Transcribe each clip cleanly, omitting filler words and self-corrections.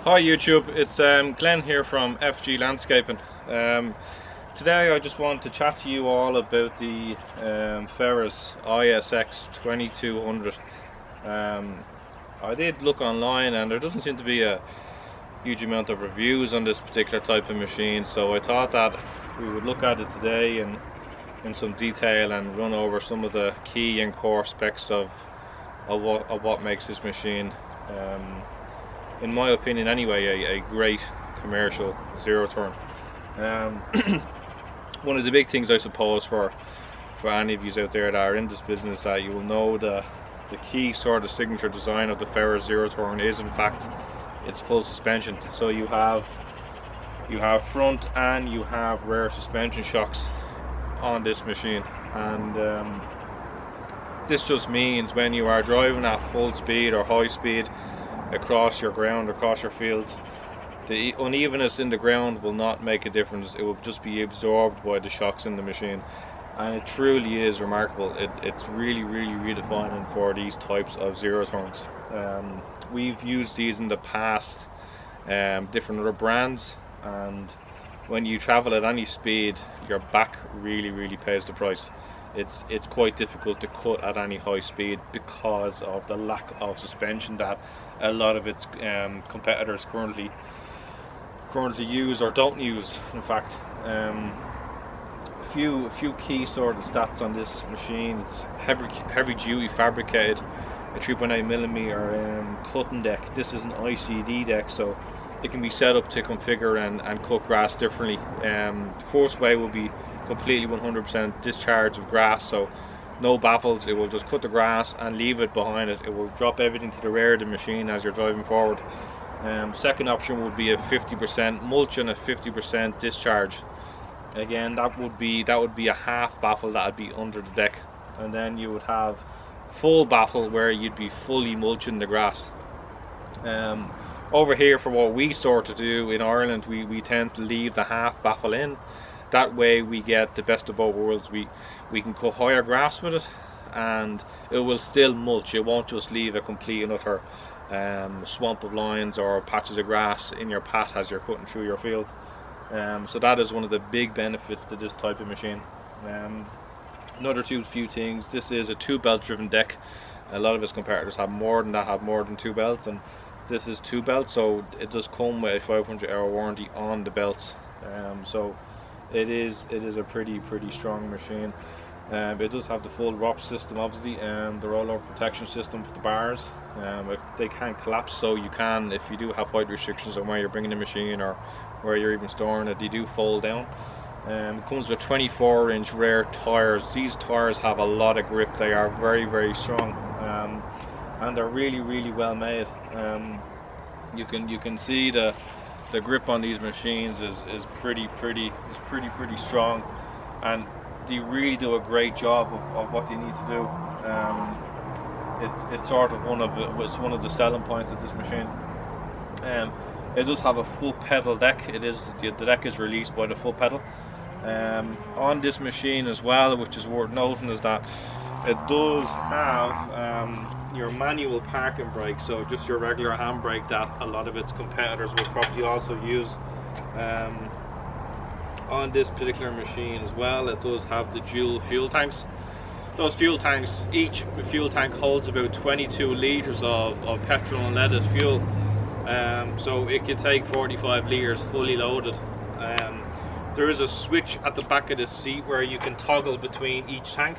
Hi YouTube, it's Glenn here from FG Landscaping. Today I just want to chat to you all about the Ferris ISX2200. I did look online and there doesn't seem to be a huge amount of reviews on this particular type of machine, so I thought that we would look at it today in some detail and run over some of the key and core specs of what makes this machine, in my opinion anyway, a great commercial zero turn. One of the big things I suppose for any of you out there that are in this business, that you will know the key sort of signature design of the Ferris zero turn is in fact its full suspension. So you have front and you have rear suspension shocks on this machine, and this just means when you are driving at full speed or high speed across your ground, across your fields, the unevenness in the ground will not make a difference. It will just be absorbed by the shocks in the machine, and it truly is remarkable. It's really redefining for these types of zero turns. We've used these in the past, different other brands, and when you travel at any speed, your back really pays the price. It's quite difficult to cut at any high speed because of the lack of suspension that a lot of its competitors currently use or don't use. In fact, a few key sort of stats on this machine. It's heavy duty fabricated, a 3.8mm cutting deck. This is an ICD deck, so it can be set up to configure and cut grass differently. The first way will be completely 100% discharge of grass, so no baffles. It will just cut the grass and leave it behind it. It will drop everything to the rear of the machine as you're driving forward. Second option would be a 50% mulch and a 50% discharge. Again, that would be a half baffle that would be under the deck, and then you would have full baffle where you'd be fully mulching the grass. Over here, for what we sort of do in Ireland, we tend to leave the half baffle in. That way we get the best of both worlds. We can cut higher grass with it, and it will still mulch. It won't just leave a complete and utter swamp of lines or patches of grass in your path as you're cutting through your field. So that is one of the big benefits to this type of machine. Another few things: this is a 2-belt driven deck. A lot of its competitors have more than that, have more than 2 belts, and this is 2 belts, so it does come with a 500-hour warranty on the belts. So it is a pretty strong machine. It does have the full ROP system, obviously, and the rollover protection system for the bars. They can collapse, so you can, if you do have height restrictions on where you're bringing the machine or where you're even storing it, they do fold down. It comes with 24-inch rear tires. These tires have a lot of grip. They are very strong, and they're really well made. You can see the grip on these machines is pretty strong, and they really do a great job of what they need to do. It's sort of one of the selling points of this machine. It does have a full pedal deck. The deck is released by the full pedal. On this machine as well, which is worth noting, is that it does have your manual parking brake, so just your regular handbrake that a lot of its competitors will probably also use. On this particular machine as well, it does have the dual fuel tanks. Those fuel tanks, each fuel tank holds about 22 litres of petrol and leaded fuel, so it can take 45 litres fully loaded. There is a switch at the back of the seat where you can toggle between each tank.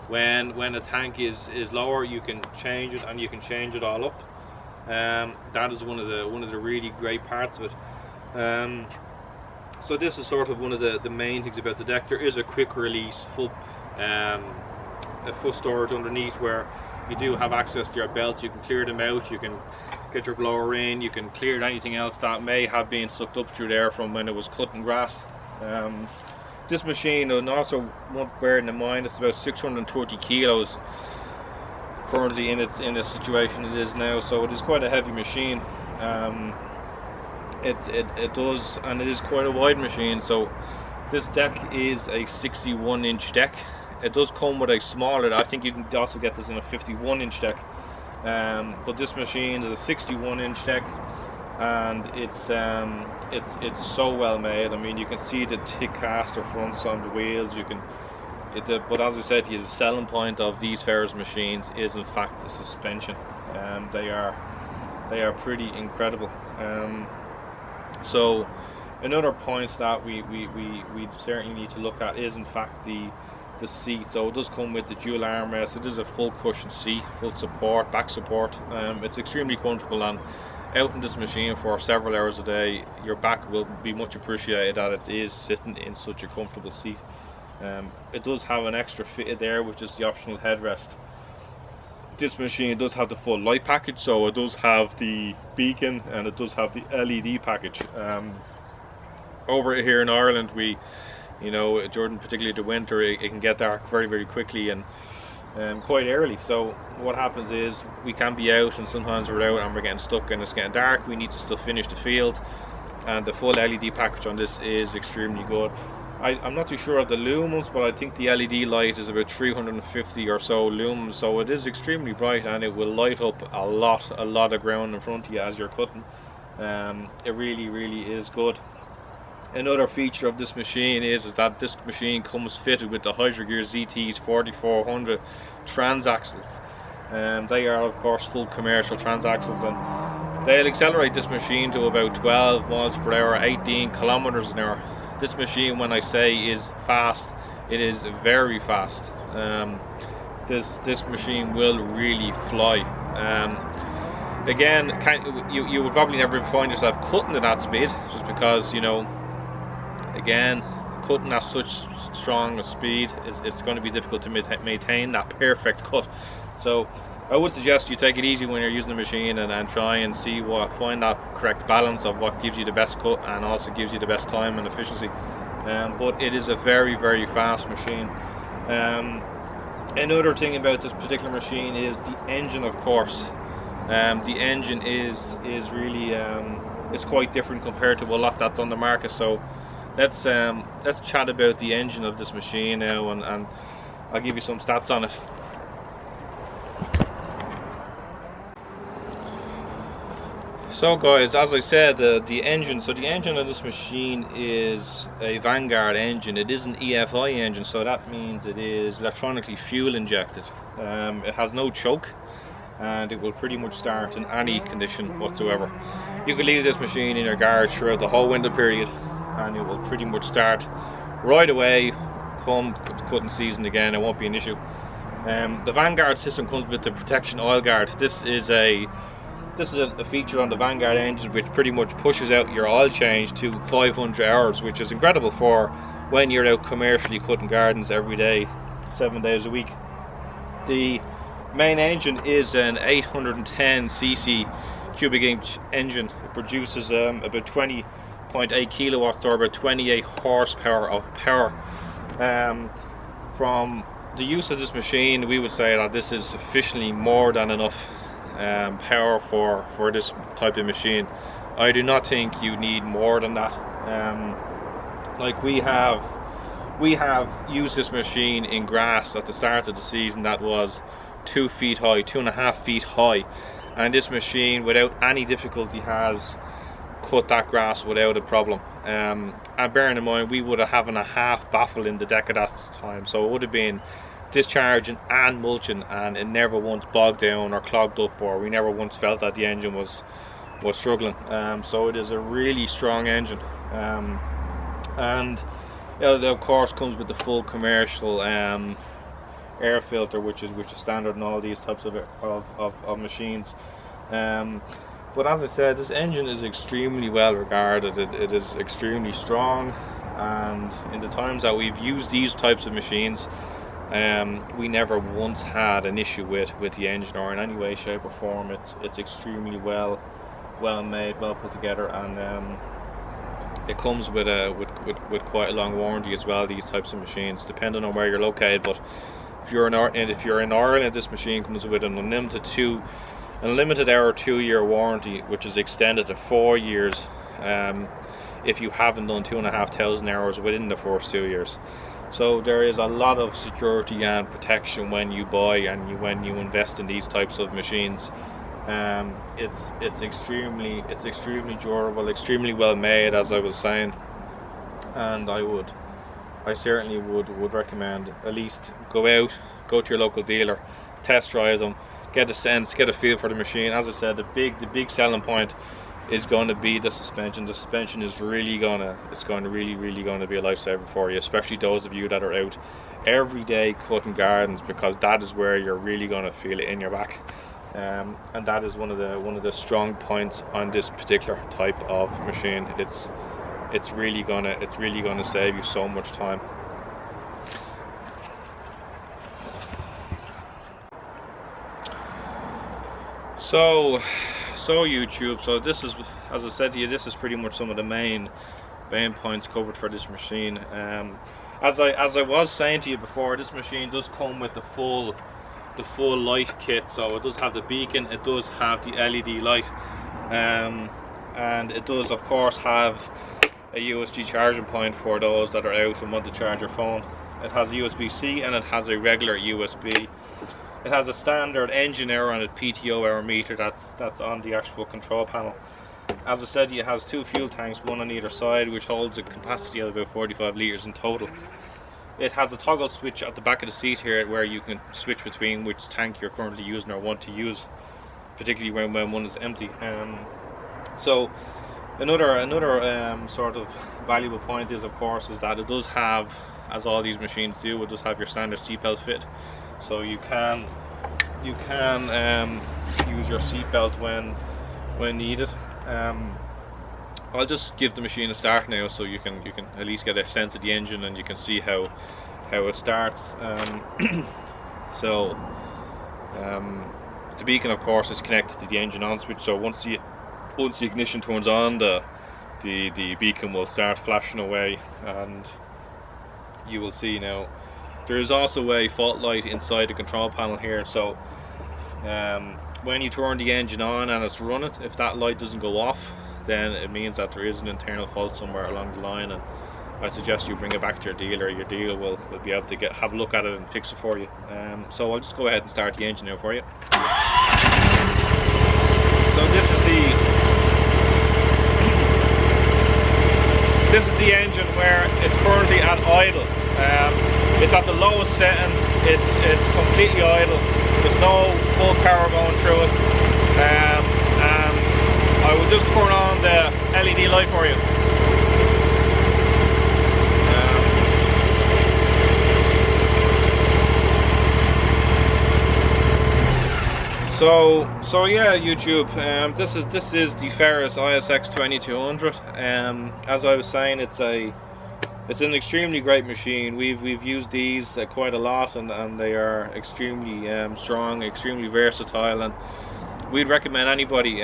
When a tank is lower, you can change it, and you can change it all up. That is one of the really great parts of it. So this is sort of one of the main things about the deck. There is a quick release full storage underneath where you do have access to your belts. You can clear them out, you can get your blower in, you can clear anything else that may have been sucked up through there from when it was cutting grass. This machine, and also bearing in mind, it's about 630 kilos currently in its situation it is now, so it is quite a heavy machine. It does, and it is quite a wide machine. So this deck is a 61-inch deck. It does come with a smaller, I think you can also get this in a 51-inch deck, but this machine is a 61-inch deck, and it's so well made. I mean, you can see the thick caster fronts on the wheels. You can, but as I said, the selling point of these Ferris machines is in fact the suspension. They are pretty incredible. So another point that we certainly need to look at is in fact the seat. So it does come with the dual armrest. It is a full cushion seat, full support, back support. It's extremely comfortable, and out in this machine for several hours a day, your back will be much appreciated that it is sitting in such a comfortable seat. It does have an extra fitted there, which is the optional headrest. This machine does have the full light package, so it does have the beacon and it does have the LED package. Over here in Ireland, we, during particularly the winter, it can get dark very, very quickly and quite early. So what happens is we can be out, and sometimes we're out and we're getting stuck and it's getting dark. We need to still finish the field, and the full LED package on this is extremely good. I'm not too sure of the lumens, but I think the LED light is about 350 or so lumens, so it is extremely bright and it will light up a lot of ground in front of you as you're cutting. It really is good. Another feature of this machine is that this machine comes fitted with the Hydrogear ZT4400 transaxles. They are of course full commercial transaxles, and they'll accelerate this machine to about 12 miles per hour, 18 kilometers an hour. This machine, when I say is fast, it is very fast. This machine will really fly. Again, you would probably never find yourself cutting at that speed, just because, again, cutting at such strong a speed it's going to be difficult to maintain that perfect cut. So I would suggest you take it easy when you're using the machine and try and find that correct balance of what gives you the best cut and also gives you the best time and efficiency. But it is a very very fast machine. Another thing about this particular machine is the engine, of course. The engine is really it's quite different compared to a lot that's on the market. So let's chat about the engine of this machine now, and I'll give you some stats on it. So guys, as I said, the engine of this machine is a Vanguard engine. It is an EFI engine, so that means it is electronically fuel injected. It has no choke, and it will pretty much start in any condition whatsoever. You can leave this machine in your garage throughout the whole winter period, and it will pretty much start right away come cutting season again. It won't be an issue. The Vanguard system comes with the protection oil guard. This is a feature on the Vanguard engine which pretty much pushes out your oil change to 500 hours, which is incredible for when you're out commercially cutting gardens every day, 7 days a week. The main engine is an 810cc cubic inch engine. It produces about 20.8 kilowatts, or about 28 horsepower of power. From the use of this machine, we would say that this is sufficiently more than enough power for this type of machine. I do not think you need more than that. Like we have used this machine in grass at the start of the season that was 2 feet high, 2.5 feet high, and this machine without any difficulty has cut that grass without a problem. And bearing in mind, we would have having a half baffle in the deck at that time, so it would have been discharging and mulching, and it never once bogged down or clogged up, or we never once felt that the engine was struggling. So it is a really strong engine, and it of course comes with the full commercial air filter, which is standard in all these types of machines. But as I said, this engine is extremely well regarded. It is extremely strong, and in the times that we've used these types of machines, we never once had an issue with the engine, or in any way, shape or form. It's extremely well made, well put together, and it comes with quite a long warranty as well, these types of machines, depending on where you're located. But if you're in Ireland, this machine comes with an unlimited hour 2-year warranty, which is extended to 4 years if you haven't done 2,500 hours within the first 2 years. So there is a lot of security and protection when you buy and when you invest in these types of machines. It's extremely durable, extremely well made, as I was saying, and I certainly would recommend at least go to your local dealer, test drive them, get a sense, get a feel for the machine. As I said, the big selling point is going to be the suspension. The suspension is really going to be a lifesaver for you, especially those of you that are out every day cutting gardens, because that is where you're really going to feel it in your back. And that is one of the strong points on this particular type of machine. It's really gonna save you so much time. So YouTube, so this is, as I said to you, this is pretty much some of the main points covered for this machine. As I was saying to you before, this machine does come with the full light kit. So it does have the beacon, it does have the LED light, and it does of course have a USB charging point for those that are out and want to charge your phone. It has USB-C and it has a regular USB. It has a standard engine hour and a PTO hour meter that's on the actual control panel. As I said, it has 2 fuel tanks, one on either side, which holds a capacity of about 45 litres in total. It has a toggle switch at the back of the seat here where you can switch between which tank you're currently using or want to use, particularly when one is empty. So another sort of valuable point is, of course, is that it does have, as all these machines do, it does have your standard seatbelt fit. So you can use your seatbelt when needed. I'll just give the machine a start now, so you can at least get a sense of the engine and you can see how it starts. So the beacon, of course, is connected to the engine on switch. So once the ignition turns on, the beacon will start flashing away, and you will see now there is also a fault light inside the control panel here. So when you turn the engine on and it's running, if that light doesn't go off, then it means that there is an internal fault somewhere along the line, and I suggest you bring it back to your dealer. Your dealer will be able to have a look at it and fix it for you. So I'll just go ahead and start the engine now for you. So this is the engine where it's currently at idle. It's at the lowest setting. It's completely idle. There's no full power going through it. And I will just turn on the LED light for you. So yeah, YouTube. This is the Ferris ISX2200. As I was saying, it's an extremely great machine. We've used these quite a lot, and they are extremely strong, extremely versatile, and we'd recommend anybody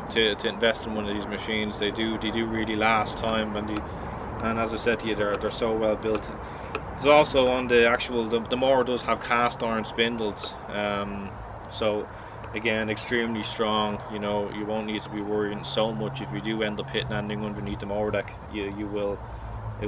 to invest in one of these machines. They do really last time, and as I said to you, they're so well built. There's also on the actual the mower does have cast iron spindles, so again, extremely strong. You know, you won't need to be worrying so much if you do end up hitting anything underneath the mower deck. It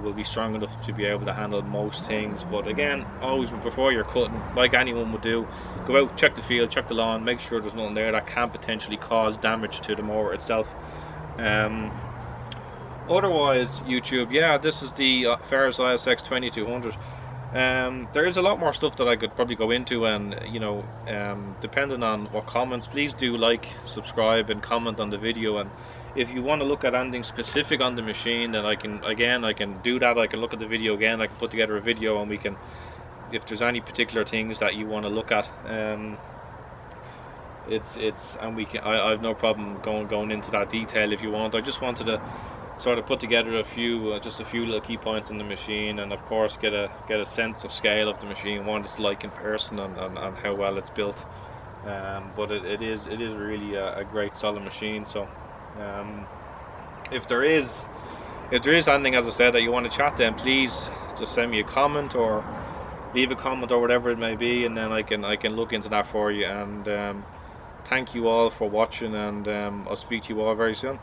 will be strong enough to be able to handle most things. But again, always before you're cutting, like anyone would do, go out, check the field, check the lawn, make sure there's nothing there that can potentially cause damage to the mower itself. Otherwise, YouTube, yeah, this is the Ferris ISX2200. There is a lot more stuff that I could probably go into, and you know, depending on what comments, please do like, subscribe and comment on the video. And if you want to look at anything specific on the machine, then I can do that. I can look at the video again, I can put together a video, and we can, if there's any particular things that you want to look at, I have no problem going into that detail if you want. I just wanted to sort of put together just a few little key points in the machine, and of course get a sense of scale of the machine, what it's like in person, and how well it's built. But it is really a great solid machine. So if there is anything, as I said, that you want to chat, then please just send me a comment or leave a comment or whatever it may be, and then I can look into that for you. And thank you all for watching, and I'll speak to you all very soon.